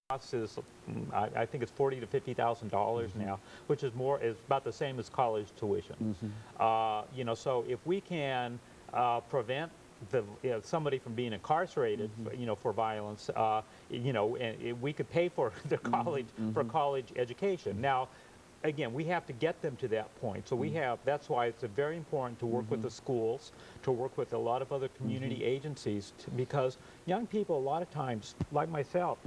cost is, I think it's $40,000 to $50,000 now, which is about the same as college tuition. You know, so if we can prevent somebody from being incarcerated, you know, for violence, you know, and we could pay for their college education. Now, again, we have to get them to that point. So that's why it's very important to work with the schools, to work with a lot of other community agencies, because young people, a lot of times, like myself,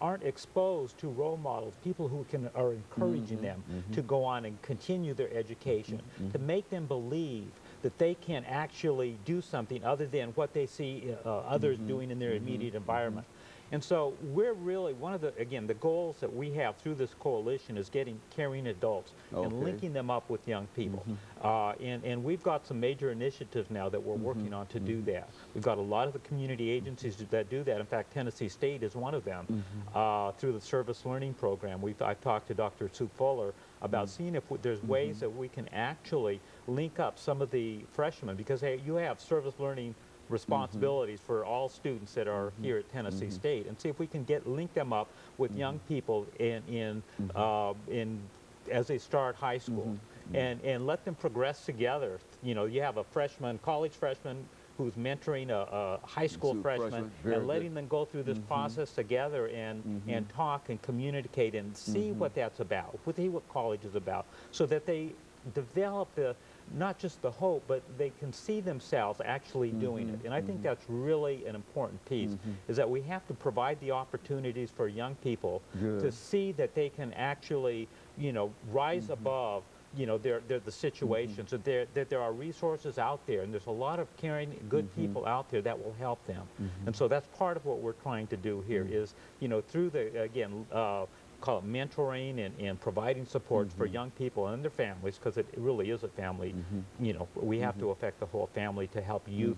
aren't exposed to role models, people who are encouraging them to go on and continue their education, to make them believe that they can actually do something other than what they see others doing in their immediate environment. And so we're really, again, the goals that we have through this coalition is getting caring adults and linking them up with young people. And we've got some major initiatives now that we're working on to do that. We've got a lot of the community agencies that do that. In fact, Tennessee State is one of them through the service learning program. I've talked to Dr. Sue Fuller about seeing if there's ways that we can actually link up some of the freshmen, because hey, you have service learning responsibilities for all students that are here at Tennessee State, and see if we can link them up with young people as they start high school, and let them progress together. You know, you have a college freshman who's mentoring a high school freshman, and letting them go through this process together and talk and communicate and see what that's about, see what college is about, so that they develop not just the hope, but they can see themselves actually doing it. And I think that's really an important piece, is that we have to provide the opportunities for young people to see that they can actually, you know, rise above, you know, the situations, that there are resources out there, and there's a lot of caring, good people out there that will help them. And so that's part of what we're trying to do here is, you know, through again, call it mentoring and providing supports for young people and their families, because it really is a family. You know, we have to affect the whole family to help youth,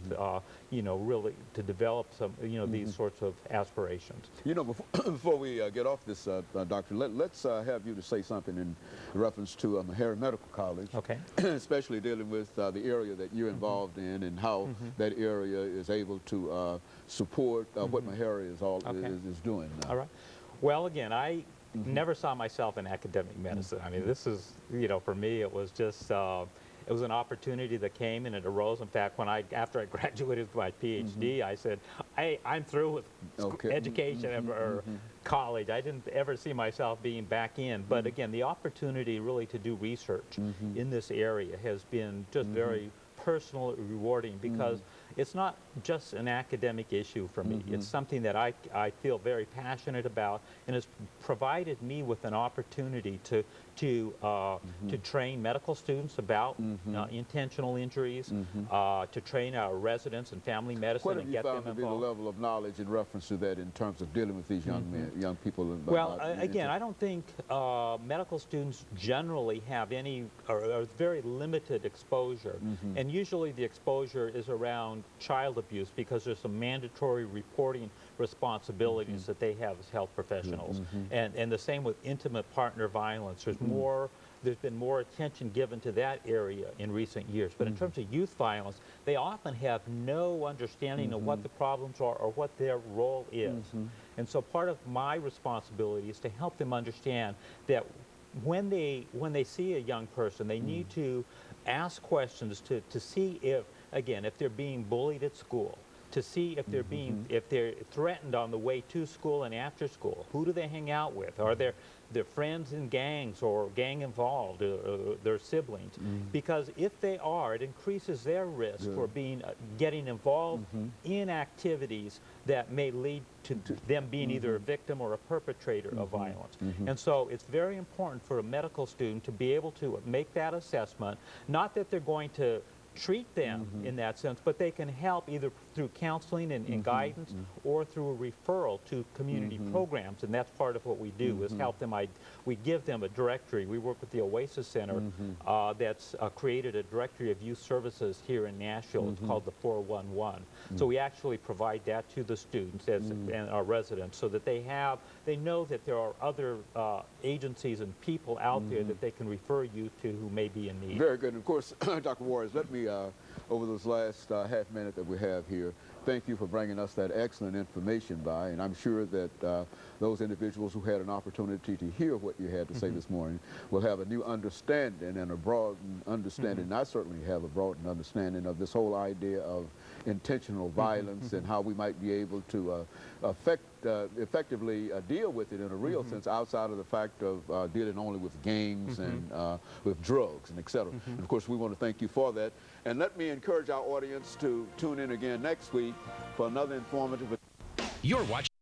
you know, really to develop some, you know, these sorts of aspirations. You know, before we get off this, Doctor, let's have you to say something in reference to Meharry Medical College, especially dealing with the area that you're involved in, and how that area is able to support what Meharry is doing. All right. Well, again, I never saw myself in academic medicine. I mean, this is, you know, for me, it was just, it was an opportunity that came and it arose. In fact, after I graduated with my PhD, I said, I'm through with education or college. I didn't ever see myself being back in. But again, the opportunity really to do research in this area has been just very personal, rewarding, because it's not just an academic issue for me. It's something that I feel very passionate about, and it's provided me with an opportunity to train medical students about intentional injuries, to train our residents in family medicine and get them involved. What have you found to be the level of knowledge in reference to that in terms of dealing with these young people? Well, again, I don't think medical students generally have any or very limited exposure, and usually the exposure is around child abuse, because there's some mandatory reporting responsibilities that they have as health professionals, and the same with intimate partner violence. There's been more attention given to that area in recent years. But in terms of youth violence, they often have no understanding of what the problems are or what their role is. And so part of my responsibility is to help them understand that when they see a young person, they need to ask questions to see if, again, if they're being bullied at school, to see if they're threatened on the way to school and after school. Who do they hang out with? Are their friends in gangs or gang involved, or their siblings? Because if they are, it increases their risk for getting involved in activities that may lead to them being either a victim or a perpetrator of violence. And so it's very important for a medical student to be able to make that assessment, not that they're going to treat them in that sense, but they can help either through counseling and guidance, or through a referral to community programs. And that's part of what we do, is help them. We give them a directory. We work with the Oasis Center that's created a directory of youth services here in Nashville. It's called the 411. So we actually provide that to the students and our residents, so that they know that there are other agencies and people out there that they can refer youth to who may be in need. Very good. And of course, Dr. Juarez, let me, over this last half minute that we have here, thank you for bringing us that excellent information by, and I'm sure that those individuals who had an opportunity to hear what you had to say this morning will have a new understanding and a broadened understanding. I certainly have a broadened understanding of this whole idea of intentional violence and how we might be able to effectively deal with it in a real sense, outside of the fact of dealing only with gangs and with drugs and et cetera. And of course, we want to thank you for that. And let me encourage our audience to tune in again next week for another informative. You're watching